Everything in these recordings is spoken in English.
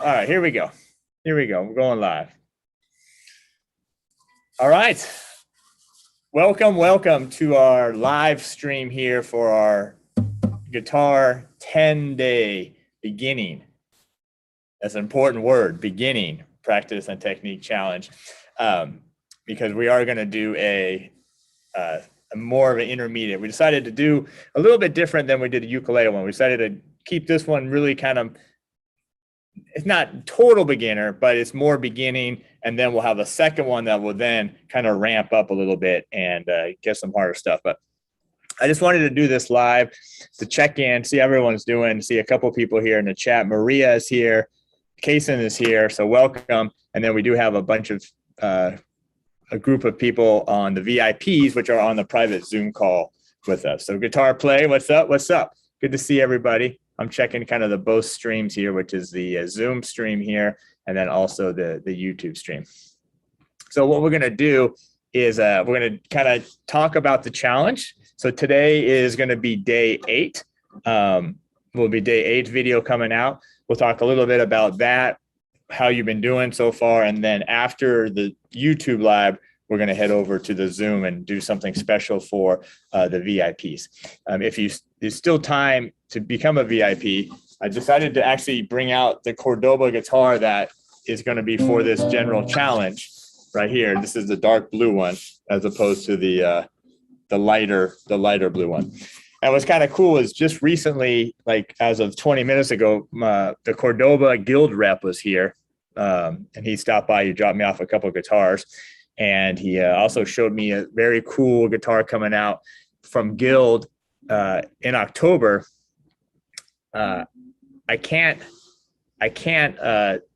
All right, here we go. Here we go. We're going live. All right. Welcome to our live stream here for our guitar 10-day beginning. That's an important word, beginning practice and technique challenge, because we are going to do a more of an intermediate. We decided to do a little bit different than we did a ukulele one. We decided to keep this one really kind of, it's not total beginner, but it's more beginning. And then we'll have a second one that will then kind of ramp up a little bit and get some harder stuff. But I just wanted to do this live to check in, see how everyone's doing, see a couple people here in the chat. Maria is here. Kaysen is here. So welcome. And then we do have a bunch of a group of people on the VIPs, which are on the private Zoom call with us. So Guitar Play, what's up? What's up? Good to see everybody. I'm checking kind of the both streams here, which is the Zoom stream here, and then also the YouTube stream. So what we're going to do is we're going to kind of talk about the challenge. So today is going to be day 8. Will be day 8 video coming out. We'll talk a little bit about that, how you've been doing so far, and then after the YouTube live, we're going to head over to the Zoom and do something special for the VIPs. If there's still time to become a VIP, I decided to actually bring out the Cordoba guitar that is going to be for this general challenge right here. This is the dark blue one, as opposed to the lighter blue one. And what's kind of cool is just recently, like as of 20 minutes ago, the Cordoba Guild rep was here, and he stopped by. He dropped me off a couple of guitars, and he also showed me a very cool guitar coming out from Guild in October. I can't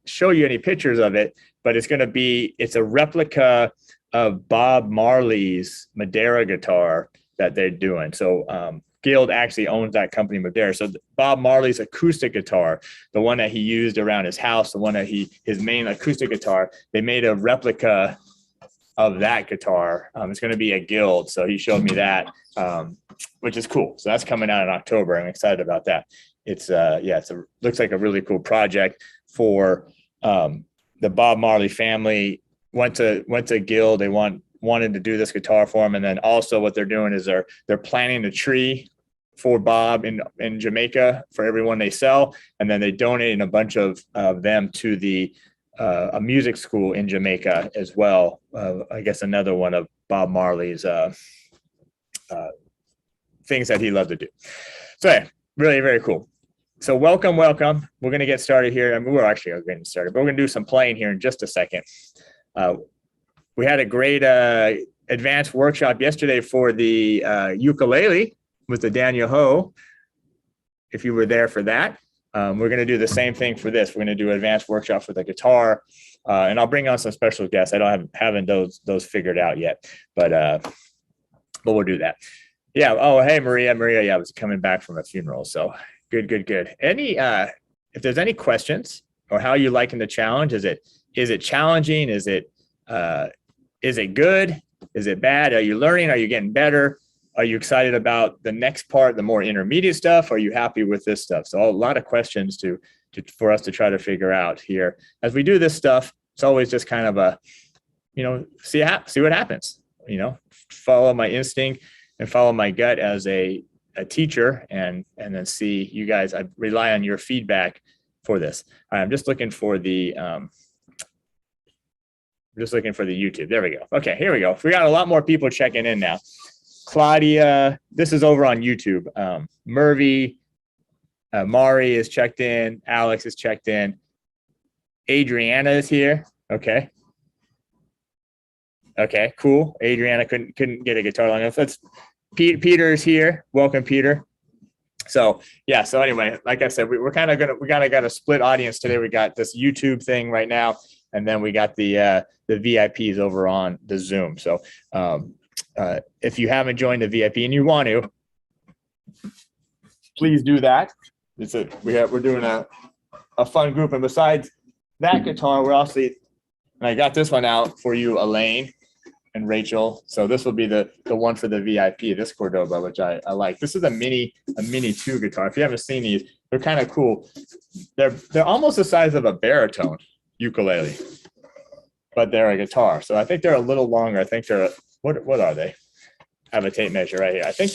show you any pictures of it, but it's a replica of Bob Marley's Madeira guitar that they're doing. So Guild actually owns that company, Madeira. So Bob Marley's acoustic guitar, the one that he used around his house, the one that his main acoustic guitar, they made a replica of that guitar. It's going to be a Guild. So he showed me that, which is cool. So that's coming out in October. I'm excited about that. It's looks like a really cool project for the Bob Marley family. Went to Guild. They wanted to do this guitar for him, and then also what they're doing is they're planting a tree for Bob in Jamaica for everyone they sell, and then they donated a bunch of them to a music school in Jamaica as well. I guess another one of Bob Marley's things that he loved to do. So yeah, really very cool. So welcome. We're going to get started here. I mean, we're actually getting started, but we're going to do some playing here in just a second. We had a great advanced workshop yesterday for the ukulele with the Daniel Ho. If you were there for that, we're going to do the same thing for this. We're going to do an advanced workshop for the guitar, and I'll bring on some special guests. I don't haven't those figured out yet, but we'll do that. Yeah. Oh, hey, Maria. Yeah, I was coming back from a funeral, so good. Any if there's any questions or how you liking the challenge? Is it challenging? Is it good? Is it bad? Are you learning? Are you getting better? Are you excited about the next part, the more intermediate stuff? Are you happy with this stuff? So a lot of questions for us to try to figure out here. As we do this stuff, it's always just kind of a, see what happens, follow my instinct and follow my gut as a teacher, and then see you guys. I rely on your feedback for this. I'm just looking for the YouTube. There we go. Okay, here we go. We got a lot more people checking in now. Claudia, this is over on YouTube. Murphy, Mari is checked in. Alex is checked in. Adriana is here. Okay, cool. Adriana couldn't get a guitar long enough. Peter is here. Welcome, Peter. So yeah. So anyway, like I said, we kind of got a split audience today. We got this YouTube thing right now, and then we got the VIPs over on the Zoom. So if you haven't joined the VIP and you want to, please do that. We're doing a fun group, and besides that guitar, and I got this one out for you, Elaine and Rachel. So this will be the one for the VIP, this Cordoba, which I like. This is a mini 2 guitar. If you haven't seen these, They're kind of cool. They're almost the size of a baritone ukulele, but they're a guitar. So I think they're a little longer. I think they're, what are they? I have a tape measure right here. I think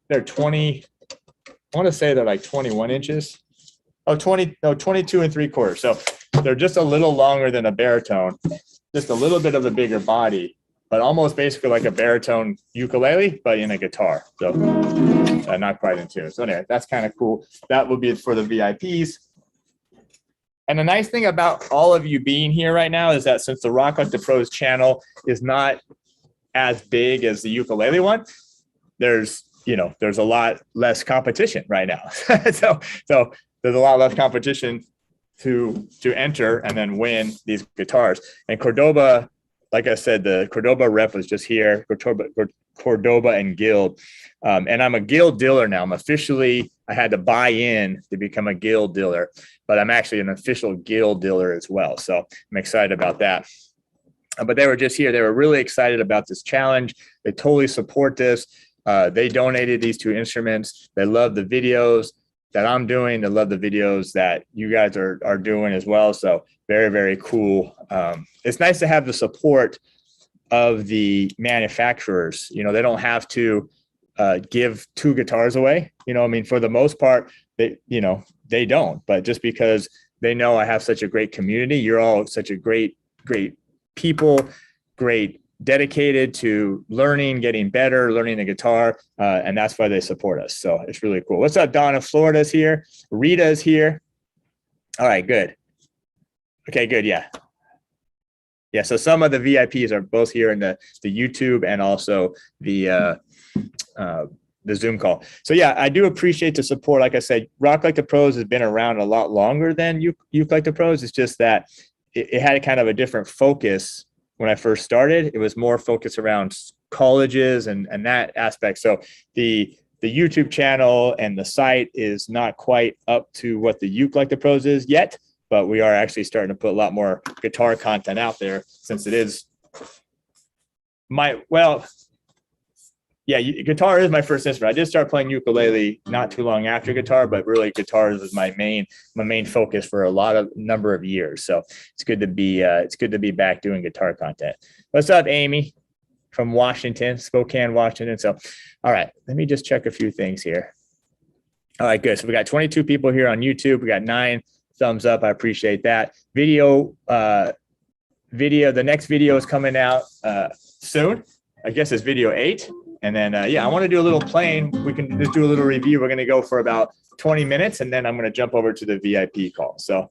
they're 20. I want to say they're like 21 inches. Oh, 22 and 3/4. So they're just a little longer than a baritone, just a little bit of a bigger body, but almost basically like a baritone ukulele, but in a guitar. So not quite in tune. So anyway, that's kind of cool. That will be for the VIPs. And the nice thing about all of you being here right now is that since the Rock Like the Pros channel is not as big as the ukulele one, there's a lot less competition right now. so there's a lot less competition to enter and then win these guitars. And Cordoba, like I said, the Cordoba rep was just here, Cordoba and Guild. And I'm a Guild dealer now. I had to buy in to become a Guild dealer, but I'm actually an official Guild dealer as well. So I'm excited about that. But they were just here. They were really excited about this challenge. They totally support this. They donated these 2 instruments. They love the videos that I'm doing. They love the videos that you guys are doing as well. So very, very cool. It's nice to have the support of the manufacturers. They don't have to give 2 guitars away. I mean, for the most part, they don't. But just because they know I have such a great community, you're all such a great people, great, dedicated to learning, getting better, learning the guitar, and that's why they support us. So it's really cool. What's up, Donna? Florida's here. Rita's here. All right, good. Okay, good. Yeah. So some of the VIPs are both here in the YouTube and also the Zoom call. So yeah, I do appreciate the support. Like I said, Rock Like the Pros has been around a lot longer than Uke Like the Pros. It's just that it had kind of a different focus. When I first started, it was more focused around colleges and that aspect. So the YouTube channel and the site is not quite up to what the Uke Like the Pros is yet, but we are actually starting to put a lot more guitar content out there since it is guitar is my first instrument. I did start playing ukulele not too long after guitar, but really guitars is my main focus for a number of years. So it's good to be back doing guitar content. What's up, Amy from Washington, Spokane, Washington? So, all right, let me just check a few things here. All right, good. So we got 22 people here on YouTube. We got 9 thumbs up. I appreciate that. Video. The next video is coming out soon. I guess it's video 8. And then, I want to do a little playing. We can just do a little review. We're going to go for about 20 minutes, and then I'm going to jump over to the VIP call. So,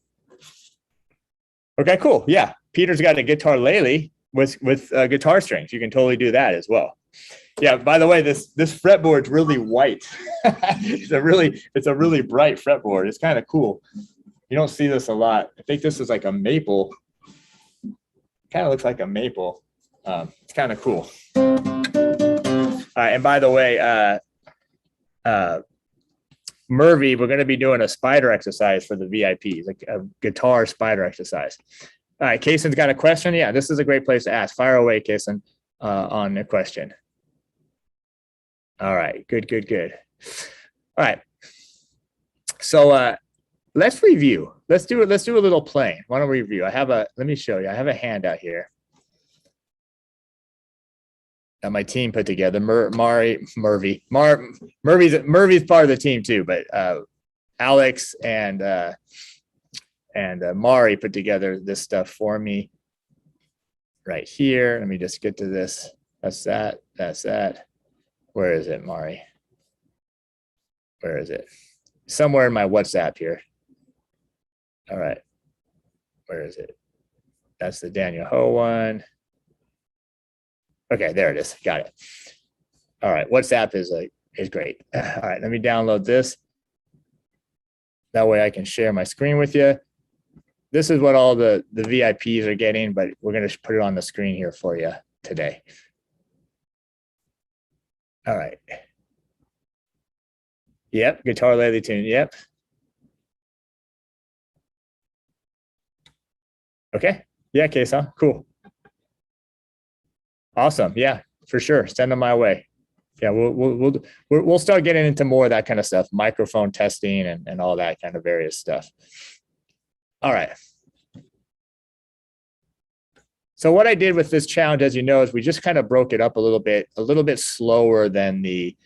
okay, cool. Yeah, Peter's got a guitar lele with guitar strings. You can totally do that as well. Yeah, by the way, this fretboard's really white. It's a really bright fretboard. It's kind of cool. You don't see this a lot. I think this is like a maple. Kind of looks like a maple. It's kind of cool. And by the way, Murphy, we're going to be doing a spider exercise for the VIPs, like a guitar spider exercise. All right, Kaysen's got a question. Yeah, this is a great place to ask. Fire away, Kaysen, on the question. All right, good. All right, so let's review. Let's do a little playing. Why don't we review? Let me show you. I have a handout here that my team put together. Murphy's part of the team too, but Alex and Mari put together this stuff for me right here. Let me just get to this. That's that. Where is it, Mari? Where is it? Somewhere in my WhatsApp here. All right. Where is it? That's the Daniel Ho one. Okay, there it is. Got it. All right, WhatsApp is great. All right, let me download this. That way I can share my screen with you. This is what all the VIPs are getting, but we're going to put it on the screen here for you today. All right. Yep, guitar lady tune. Yep. Okay. Yeah, case, huh? Cool. Awesome. Yeah, for sure. Send them my way. yeah, we'll start getting into more of that kind of stuff, microphone testing and all that kind of various stuff. All right. So what I did with this challenge, as you know, is we just kind of broke it up a little bit slower than the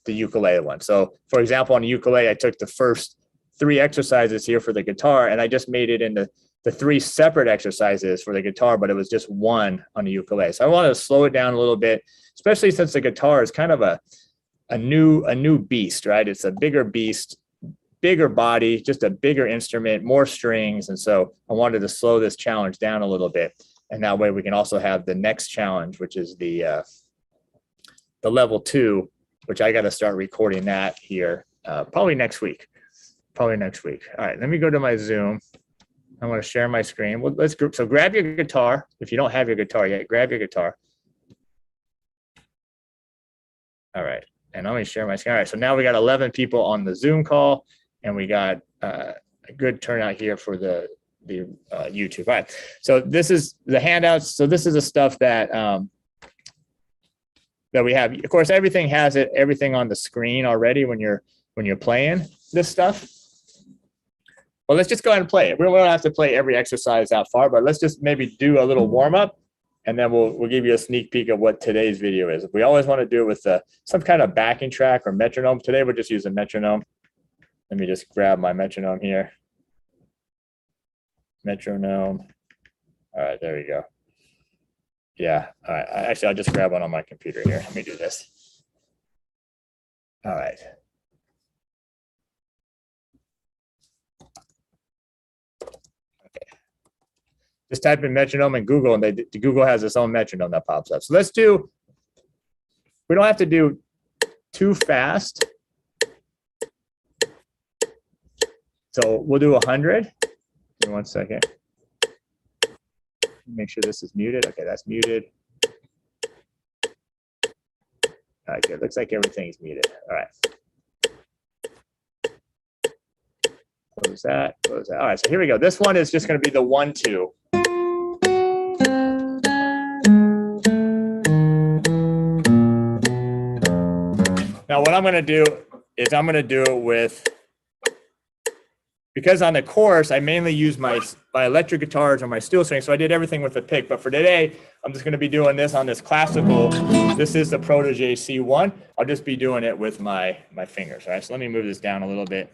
ukulele one. So for example, on the ukulele, I took the first 3 exercises here for the guitar, and I just made it into the 3 separate exercises for the guitar, but it was just 1 on the ukulele. So I wanted to slow it down a little bit, especially since the guitar is kind of a new beast, right? It's a bigger beast, bigger body, just a bigger instrument, more strings. And so I wanted to slow this challenge down a little bit. And that way we can also have the next challenge, which is the level 2, which I got to start recording that here probably next week. All right, let me go to my Zoom. I want to share my screen. Well, let's group. So grab your guitar. If you don't have your guitar yet, grab your guitar. All right, and I'm going to share my screen. All right, so now we got 11 people on the Zoom call, and we got a good turnout here for the YouTube. All right, so this is the handouts. So this is the stuff that that we have. Of course, everything has everything on the screen already when you're playing this stuff. Well, let's just go ahead and play it. We don't have to play every exercise that far, but let's just maybe do a little warm up, and then we'll give you a sneak peek of what today's video is. We always want to do it with some kind of backing track or metronome. Today we're just using metronome. Let me just grab my metronome here. Metronome. All right, there we go. Yeah. All right. Actually, I'll just grab one on my computer here. Let me do this. All right. Just type in metronome in Google, and Google has its own metronome that pops up. So let's do, we don't have to do too fast. So we'll do 100. Give me 1 second. Make sure this is muted. Okay, that's muted. All right, good. Looks like everything's muted. All right. Close that, close that. All right, so here we go. This one is just going to be the 1-2. Now, what I'm going to do is I'm going to do it with, because on the course, I mainly use my electric guitars or my steel string, so I did everything with the pick. But for today, I'm just going to be doing this on this classical. This is the Protege C1. I'll just be doing it with my fingers. All right, so let me move this down a little bit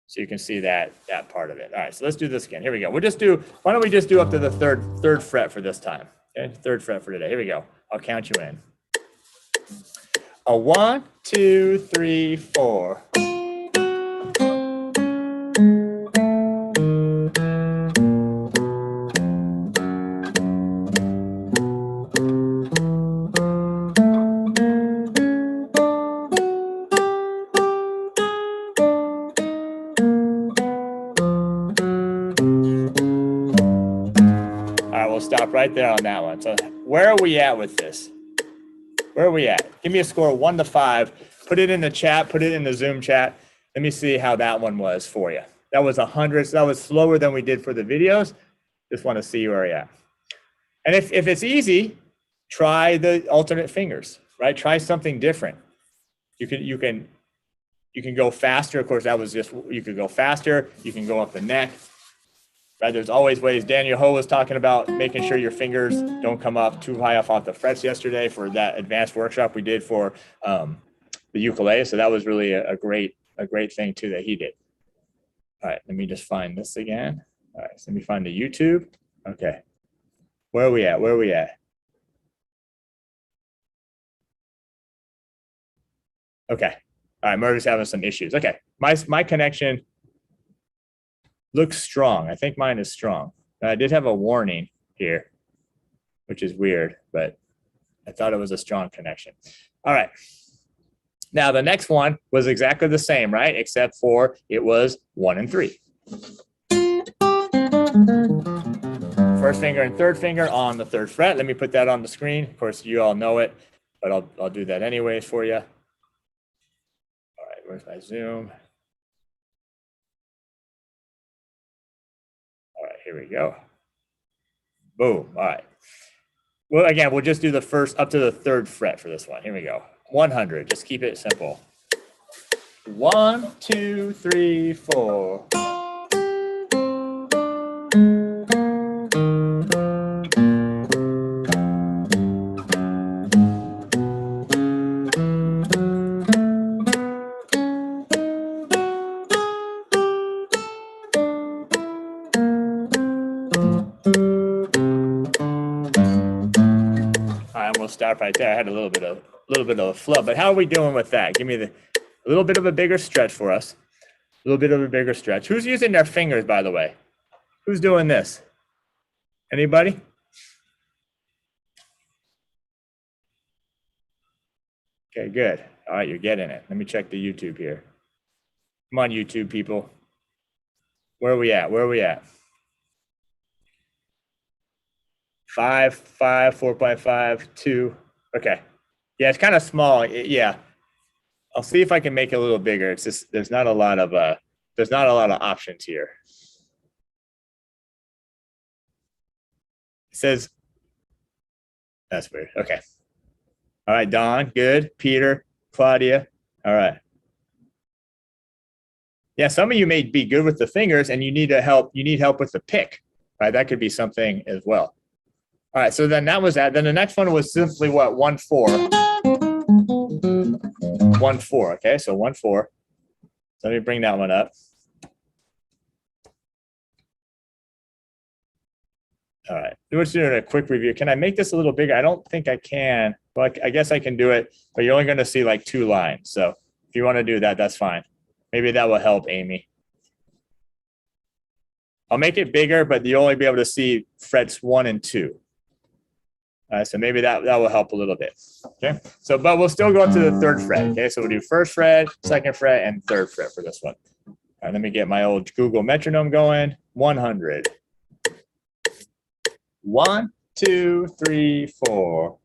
so you can see that part of it. All right, so let's do this again. Here we go. We'll just do, why don't we just do up to the third fret for this time? Okay, 3rd fret for today. Here we go. I'll count you in. A 1, 2, 3, 4. Stop right there on that one. So where are we at with this? Where are we at? Give me a score 1 to 5. Put it in the chat. Put it in the Zoom chat. Let me see how that one was for you. That was 100. So that was slower than we did for the videos. Just want to see where you're at. And if it's easy, try the alternate fingers, right? Try something different. You can go faster. Of course, that was just, you could go faster. You can go up the neck. Right, there's always ways. Daniel Ho was talking about making sure your fingers don't come up too high off the frets yesterday for that advanced workshop we did for the ukulele. So that was really a great thing too that he did. All right, let me just find this again. All right, so let me find the YouTube. Okay, where are we at? Where are we at? Okay, all right, Murray's having some issues. Okay, my connection looks strong. I think mine is strong. I did have a warning here, which is weird, but I thought it was a strong connection. All right. Now the next one was exactly the same, right? Except for it was 1 and 3. First finger and third finger on the 3rd fret. Let me put that on the screen. Of course, you all know it, but I'll do that anyways for you. All right, where's my Zoom? All right, here we go. Boom. All right. Well, again, we'll just do the first up to the third fret for this one. Here we go. 100. Just keep it simple. 1, 2, 3, 4. We'll stop right there. I had a little bit of a flub, but how are we doing with that? Give me a little bit of a bigger stretch for us. A little bit of a bigger stretch. Who's using their fingers, by the way? Who's doing this? Anybody? Okay, good. All right, you're getting it. Let me check the YouTube here. Come on, YouTube people. Where are we at? Where are we at? 5, 5, 4.5, 2. Okay. Yeah, it's kind of small. Yeah. I'll see if I can make it a little bigger. It's just there's not a lot of options here. It says that's weird. Okay. All right, Don, good. Peter, Claudia. All right. Yeah, some of you may be good with the fingers and you need help with the pick. Right? That could be something as well. All right, so then that was that. Then the next one was simply what? 1, 4. 1, 4. Okay, so 1, 4. So let me bring that one up. All right, we're just doing a quick review. Can I make this a little bigger? I don't think I can. But I guess I can do it, but you're only going to see like 2 lines. So if you want to do that, that's fine. Maybe that will help, Amy. I'll make it bigger, but you'll only be able to see frets 1 and 2. So maybe that will help a little bit. Okay. So, but we'll still go up to the 3rd fret. Okay. So we'll do 1st fret, 2nd fret, and 3rd fret for this one. All right. Let me get my old Google metronome going. 100. 1, 2, 3, 4.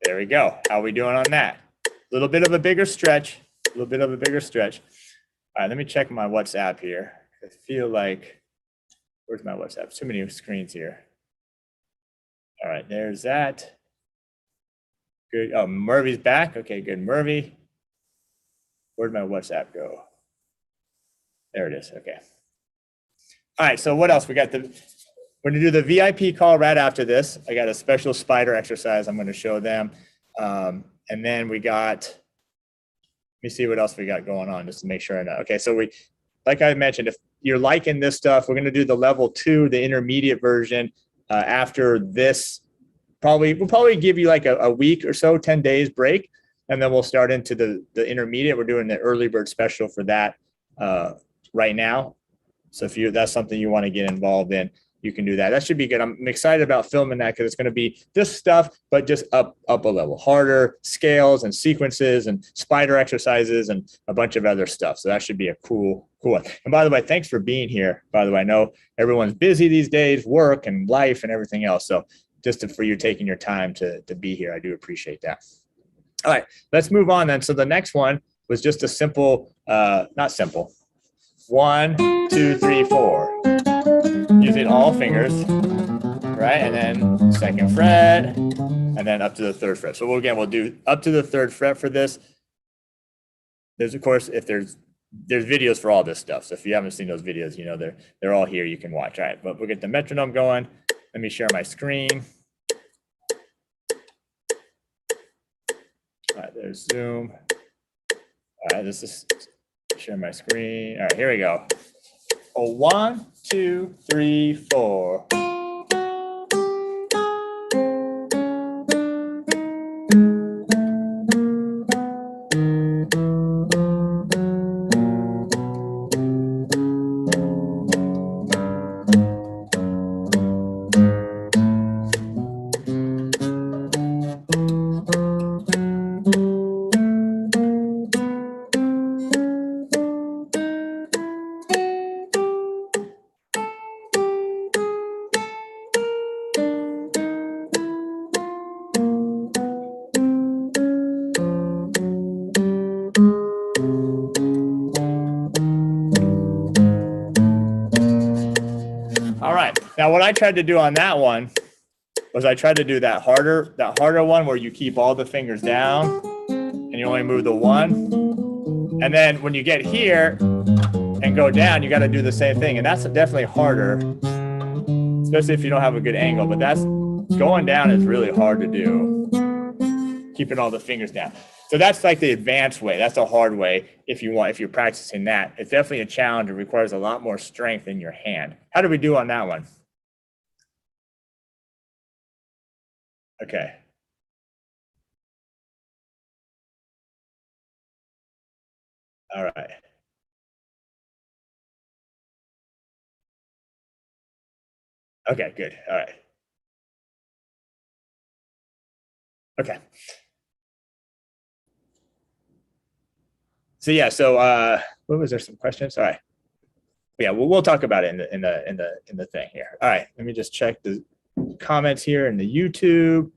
There we go. How are we doing on that? A little bit of a bigger stretch. A little bit of a bigger stretch. All right, let me check my WhatsApp here. I feel like, where's my WhatsApp? Too many screens here. All right, there's that. Good. Oh, Murphy's back. Okay, good. Murphy. Where'd my WhatsApp go? There it is. Okay. All right, so what else? We're going to do the VIP call right after this. I got a special spider exercise I'm going to show them. And then we got, let me see what else we got going on just to make sure I know. Okay, so like I mentioned, if you're liking this stuff, we're going to do the level 2, the intermediate version after this. We'll probably give you like a week or so, 10 days break, and then we'll start into the intermediate. We're doing the early bird special for that right now. So if that's something you want to get involved in, you can do that. That should be good. I'm excited about filming that because it's going to be this stuff, but just up a level, harder scales and sequences and spider exercises and a bunch of other stuff. So that should be a cool one. And by the way, thanks for being here. By the way, I know everyone's busy these days, work and life and everything else. So just for you taking your time to be here, I do appreciate that. All right, let's move on then. So the next one was just a simple, not simple. 1, 2, 3, 4. Using all fingers, right? And then 2nd fret, and then up to the 3rd fret. So we'll do up to the 3rd fret for this. There's, of course, if there's videos for all this stuff. So if you haven't seen those videos, you know they're all here. You can watch. All right, but we'll get the metronome going. Let me share my screen. All right, there's Zoom. All right, this is share my screen. All right, here we go. 1, 2, 3, 4. Now, what I tried to do on that one was I tried to do that harder one where you keep all the fingers down and you only move the one. And then when you get here and go down, you got to do the same thing. And that's definitely harder, especially if you don't have a good angle. But that's going down is really hard to do, keeping all the fingers down. So that's like the advanced way. That's the hard way if you're practicing that. It's definitely a challenge. It requires a lot more strength in your hand. How did we do on that one? Okay. All right. Okay, good. All right. Okay. So yeah, what was there some questions? All right. Yeah, we'll talk about it in the thing here. All right, let me just check the comments here in the YouTube.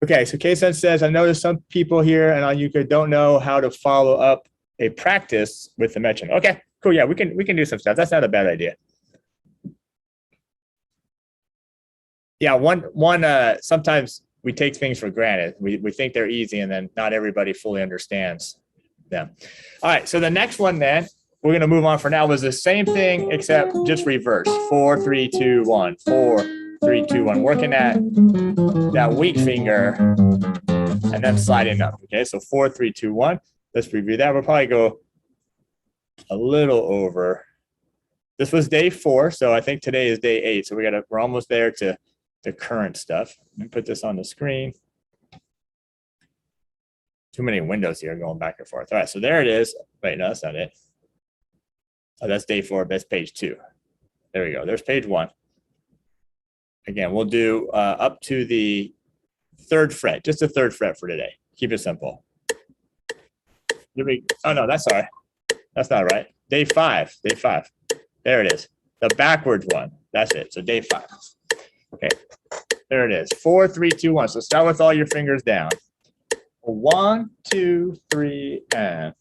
Okay, so Kaysen says, I noticed some people here and on YouTube don't know how to follow up a practice with the metronome. Okay, cool. Yeah, we can do some stuff. That's not a bad idea. Yeah, sometimes we take things for granted. We think they're easy, and then not everybody fully understands them. All right, so the next one then we're going to move on for now was the same thing except just reverse. 4, 3, 2, 1. 4, 3, 2, 1. Working that weak finger and then sliding up. Okay, so 4, 3, 2, 1. Let's review that. We'll probably go a little over. This was day 4, so I think today is day 8. So we're almost there to the current stuff. Let me put this on the screen. Too many windows here going back and forth. All right, so there it is. Wait, no, that's not it. Oh, that's day 4. That's page 2. There we go. There's page 1. Again, we'll do up to the 3rd fret, just the 3rd fret for today. Keep it simple. Oh no, that's all right. That's not right. Day 5. Day 5. There it is. The backwards one. That's it. So day 5. Okay. There it is. 4, 3, 2, 1. So start with all your fingers down. 1, 2, 3, and.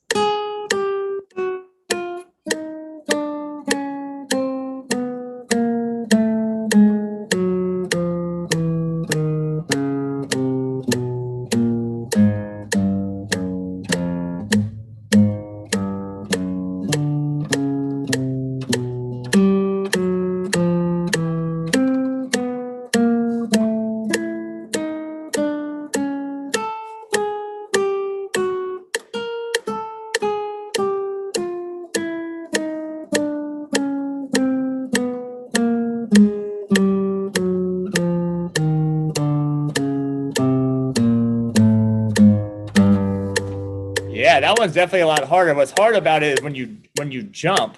Yeah, that one's definitely a lot harder. What's hard about it is when you jump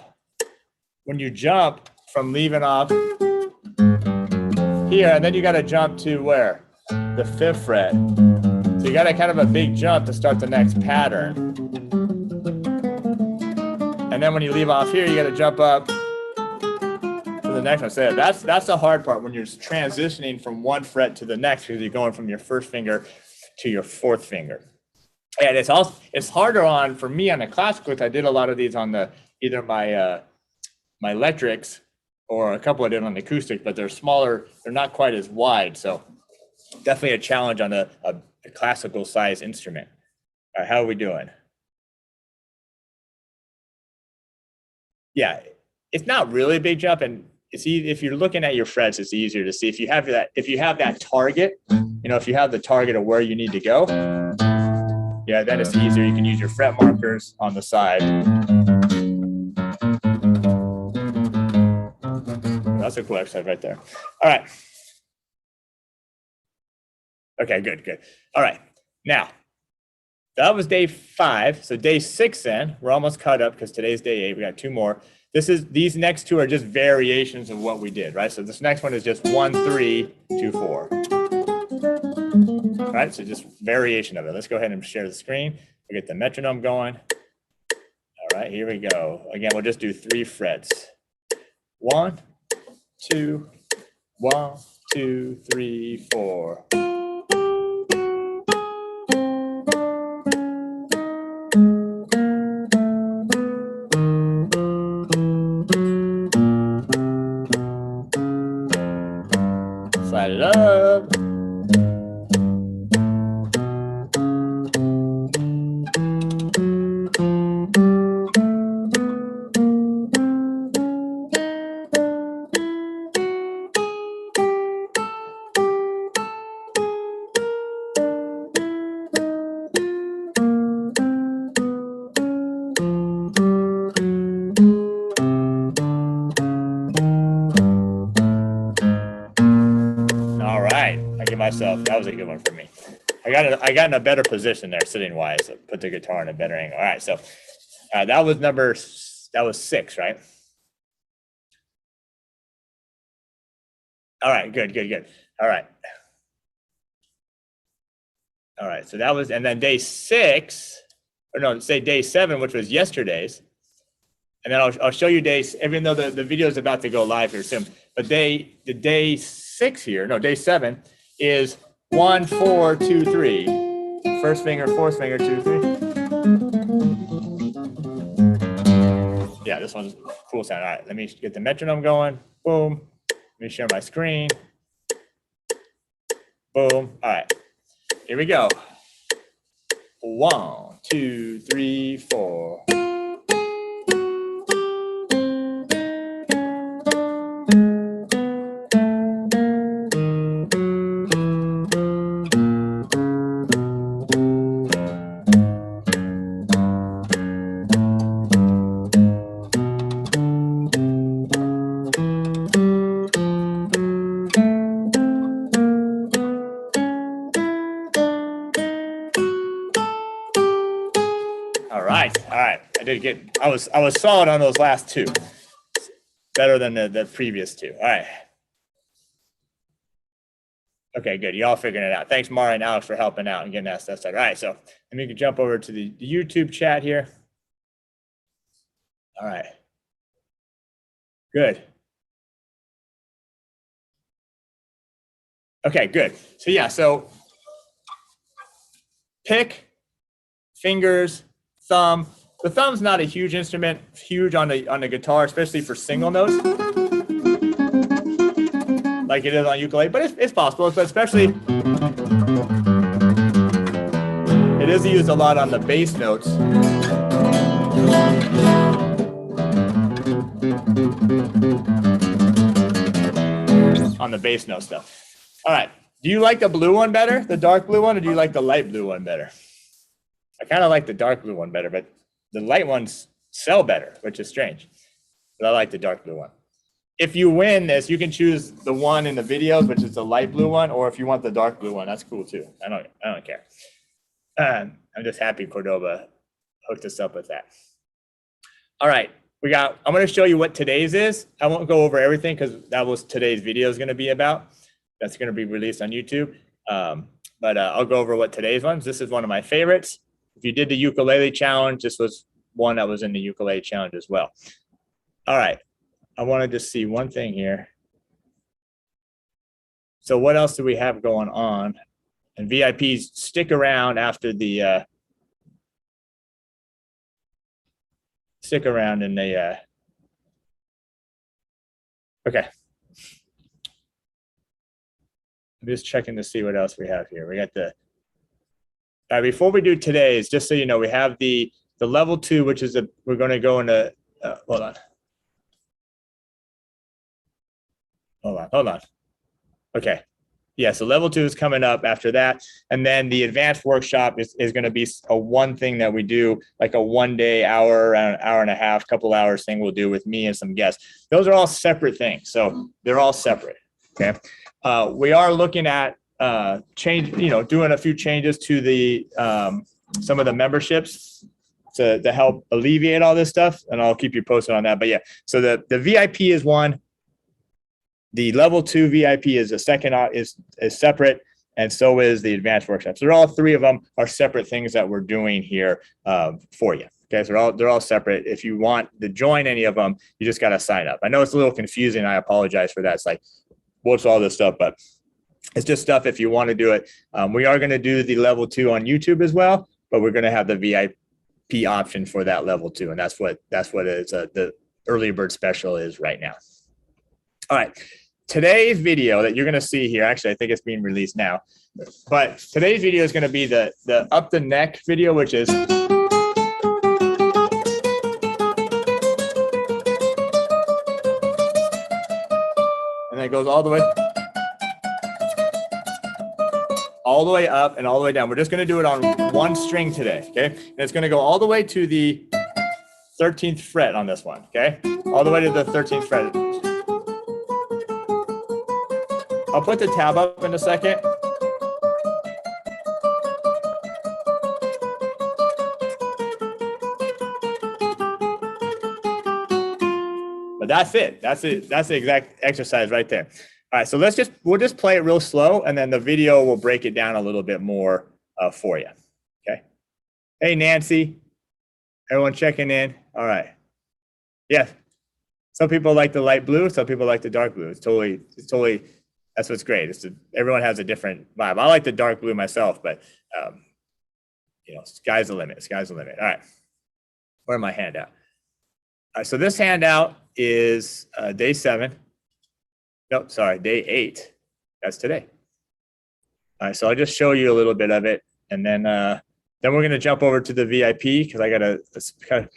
from leaving off here, and then you got to jump to where? The 5th fret. So you got to kind of a big jump to start the next pattern. And then when you leave off here, you got to jump up to the next one. So that's the hard part when you're transitioning from one fret to the next because you're going from your 1st finger to your 4th finger. And it's harder for me on the classical. I did a lot of these on either my electrics or a couple I did on the acoustic, but they're smaller. They're not quite as wide. So definitely a challenge on a classical size instrument. All right, how are we doing? Yeah, it's not really a big jump, and it's easy if you're looking at your frets. It's easier to see if you have that target. If you have the target of where you need to go. Yeah, then it's easier. You can use your fret markers on the side. That's a cool exercise right there. All right. Okay, good. All right. Now, that was day 5. So day 6 then, we're almost caught up because today's day 8. We got 2 more. These next 2 are just variations of what we did, right? So this next one is just 1, 3, 2, 4. All right, so just variation of it. Let's go ahead and share the screen. We'll get the metronome going. All right, here we go. Again, we'll just do 3 frets. 1, 2, 1, 2, 3, 4. it up. Myself, that was a good one for me. I got in a better position there sitting wise. So put the guitar in a better angle. All right, so that was 6, right? All right, good. All right, so that was, and then day 6, or no, say day 7, which was yesterday's, and then I'll show you days, even though the video is about to go live here soon. But day 6 here, no, day 7 is 1, 4, 2, 3. First finger, fourth finger, 2, 3. Yeah, this one's cool sound. All right, let me get the metronome going. Boom. Let me share my screen. Boom. All right, here we go. 1, 2, 3, 4. All right. I was solid on those last 2. Better than the previous 2. All right. Okay, good. Y'all figuring it out. Thanks, Mara and Alex, for helping out and getting that stuff started. All right, so let me jump over to the YouTube chat here. All right. Good. Okay, good. So yeah, so pick, fingers, thumb. The thumb's not a huge instrument, huge on the guitar, especially for single notes, like it is on ukulele. But it's possible, but especially it is used a lot on the bass notes. On the bass note stuff. All right. Do you like the blue one better, the dark blue one, or do you like the light blue one better? I kind of like the dark blue one better, but the light ones sell better, which is strange. But I like the dark blue one. If you win this, you can choose the one in the videos, which is the light blue one, or if you want the dark blue one, that's cool too. I don't care. I'm just happy Cordoba hooked us up with that. All right, I'm going to show you what today's is. I won't go over everything because that was today's video is going to be about. That's going to be released on YouTube. But I'll go over what today's ones. This is one of my favorites. If you did the ukulele challenge, this was one that was in the ukulele challenge as well. All right, I wanted to see one thing here. So what else do we have going on? And VIPs, stick around after the stick around in the okay. I'm just checking to see what else we have here. We got the before we do today's, just so you know, we have the level 2, which is we're going to go into hold on. Okay. Yeah, so level 2 is coming up after that. And then the advanced workshop is going to be a one thing that we do, like a 1-day, hour, an hour and a half, couple hours thing we'll do with me and some guests. Those are all separate things. So they're all separate. Okay. We are looking at doing a few changes to the some of the memberships to help alleviate all this stuff. And I'll keep you posted on that. But yeah, so the VIP is one. The level 2 VIP is a second, is separate, and so is the advanced workshop. So all 3 of them are separate things that we're doing here for you. Okay, so they're all separate. If you want to join any of them, you just got to sign up. I know it's a little confusing. I apologize for that. It's like, what's all this stuff? But it's just stuff if you want to do it. We are going to do the level 2 on YouTube as well, but we're going to have the VIP option for that level 2, and that's what is the early bird special is right now. All right. today's video that you're going to see here, actually, I think it's being released now, but today's video is going to be the up the neck video, which is, and then it goes all the way up and all the way down. We're just going to do it on one string today, okay? And it's going to go all the way to the 13th fret on this one, okay? All the way to the 13th fret. I'll put the tab up in a second. But that's it. That's it. That's the exact exercise right there. All right, so we'll just play it real slow, and then the video will break it down a little bit more for you. Okay. Hey, Nancy. Everyone checking in. All right. Yeah. Some people like the light blue. Some people like the dark blue. It's totally. That's what's great. Everyone has a different vibe. I like the dark blue myself, but you know, sky's the limit. Sky's the limit. All right. Where's my handout? All right. So this handout is day 7. No, sorry, day 8. That's today. All right, so I'll just show you a little bit of it, and then we're going to jump over to the VIP because I got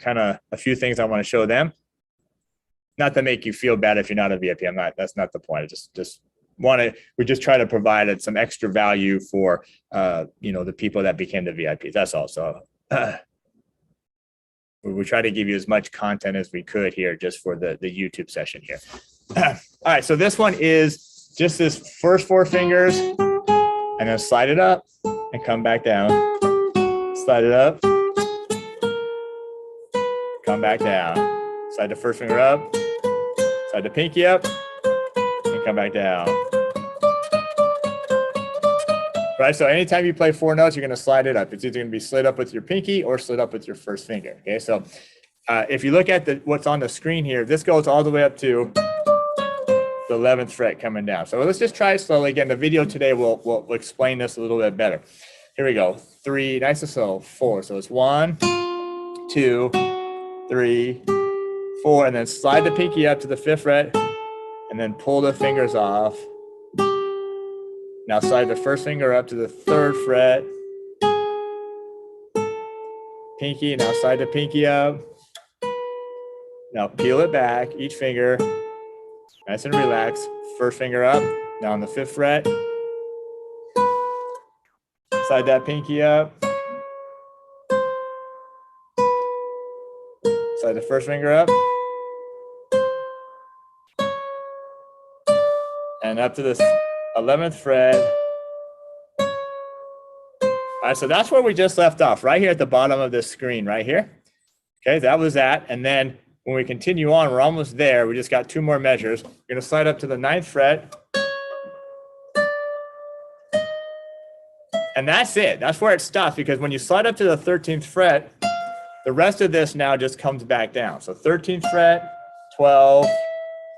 kind of a few things I want to show them. Not to make you feel bad if you're not a VIP. I'm not. That's not the point. I just we just try to provide some extra value for you know, the people that became the VIPs. That's all. So we try to give you as much content as we could here just for the YouTube session here. All right, so this one is just this first 4 fingers, and then slide it up and come back down. Slide it up, come back down. Slide the first finger up, slide the pinky up, and come back down. Right, so anytime you play 4 notes, you're going to slide it up. It's either going to be slid up with your pinky or slid up with your first finger. Okay, so if you look at what's on the screen here, this goes all the way up to the 11th fret coming down. So let's just try it slowly. Again, the video today will explain this a little bit better. Here we go. 3, nice and slow. 4. So it's 1, 2, 3, 4, and then slide the pinky up to the 5th fret, and then pull the fingers off. Now slide the first finger up to the 3rd fret. Pinky. Now slide the pinky up. Now peel it back. Each finger. Nice and relaxed. First finger up, now on the 5th fret. Slide that pinky up. Slide the first finger up. And up to this 11th fret. All right, so that's where we just left off, right here at the bottom of this screen, right here. Okay, that was that. And then when we continue on, we're almost there. We just got 2 more measures. We're going to slide up to the 9th fret. And that's it. That's where it stops, because when you slide up to the 13th fret, the rest of this now just comes back down. So 13th fret, 12,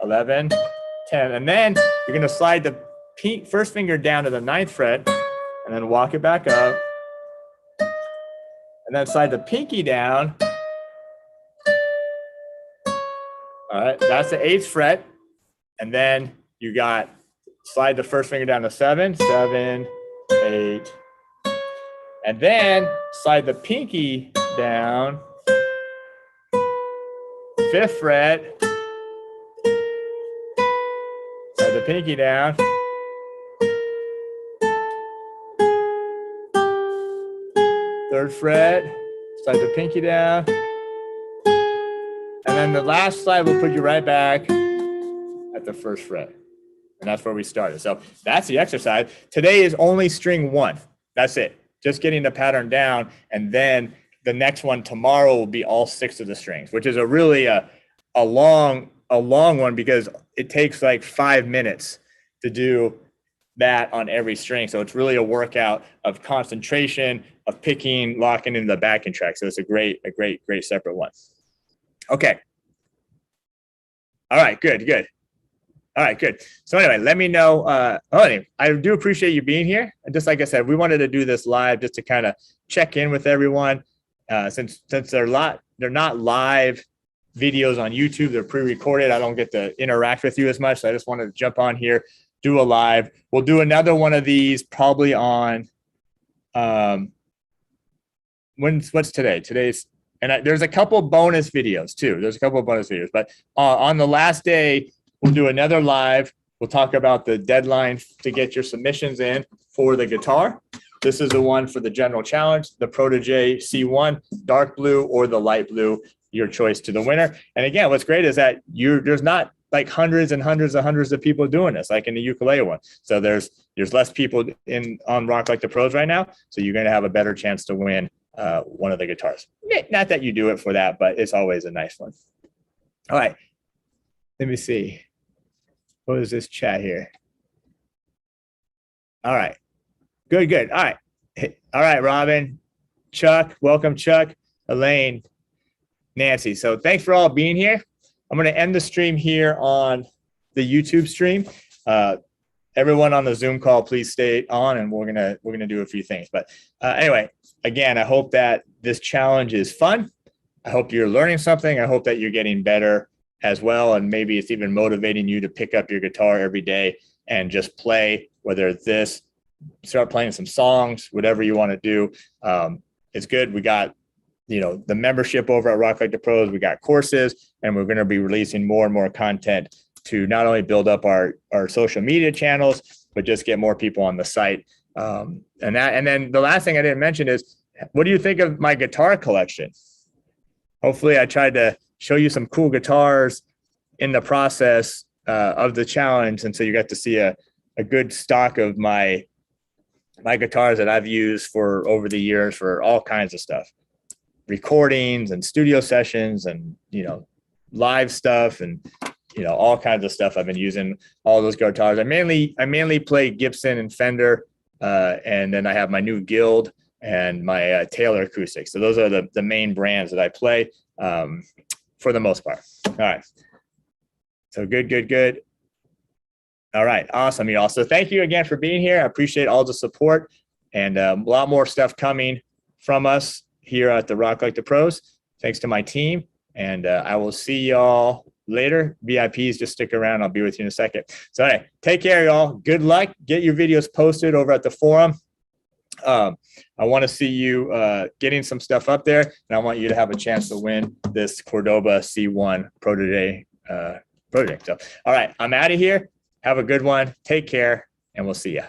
11, 10. And then you're going to slide the first finger down to the 9th fret and then walk it back up. And then slide the pinky down. All right, that's the 8th fret. And then you got slide the first finger down to 7, 7, 8. And then slide the pinky down, 5th fret. Slide the pinky down. Third fret, slide the pinky down. And then the last slide will put you right back at the 1st fret. And that's where we started. So that's the exercise. Today is only string 1. That's it. Just getting the pattern down. And then the next one tomorrow will be all 6 of the strings, which is a really a long one, because it takes like 5 minutes to do that on every string. So it's really a workout of concentration, of picking, locking in the backing track. So it's a great separate one. Okay. All right, good. All right, good. So anyway, let me know. Anyway, I do appreciate you being here. And just like I said, we wanted to do this live just to kind of check in with everyone. Since they're not live videos on YouTube. They're pre-recorded. I don't get to interact with you as much. So I just wanted to jump on here, do a live. We'll do another one of these probably on, what's today? There's a couple bonus videos too. But on the last day, we'll do another live. We'll talk about the deadline to get your submissions in for the guitar. This is the one for the general challenge, the Protege C1, dark blue or the light blue, your choice to the winner. And again, what's great is that there's not like hundreds of people doing this, like in the ukulele one. So there's less people on Rock Like the Pros right now. So you're going to have a better chance to win one of the guitars. Not that you do it for that, but it's always a nice one. All right. Let me see. What is this chat here? All right. Good. All right, Robin, Chuck, welcome, Chuck, Elaine, Nancy. So thanks for all being here. I'm going to end the stream here on the YouTube stream. Everyone on the Zoom call, please stay on, and we're gonna do a few things. But anyway, again, I hope that this challenge is fun. I hope you're learning something. I hope that you're getting better as well, and maybe it's even motivating you to pick up your guitar every day and just play, whether it's this. Start playing some songs, whatever you want to do. It's good. We got, the membership over at Rock Like the Pros. We got courses, and we're going to be releasing more and more content to not only build up our social media channels, but just get more people on the site. And then the last thing I didn't mention is, what do you think of my guitar collection? Hopefully I tried to show you some cool guitars in the process of the challenge. And so you got to see a good stock of my guitars that I've used for over the years for all kinds of stuff, recordings and studio sessions and, live stuff and, all kinds of stuff. I've been using all those guitars. I mainly play Gibson and Fender. And then I have my new Guild and my Taylor acoustic. So those are the main brands that I play for the most part. All right. So good. All right. Awesome, y'all. So thank you again for being here. I appreciate all the support, and a lot more stuff coming from us here at the Rock Like the Pros. Thanks to my team, and I will see y'all later. VIPs, just stick around. I'll be with you in a second. So hey, take care, y'all. Good luck. Get your videos posted over at the forum. I want to see you getting some stuff up there, and I want you to have a chance to win this Cordoba C1 Protege project. So, all right, I'm out of here. Have a good one. Take care, and we'll see ya.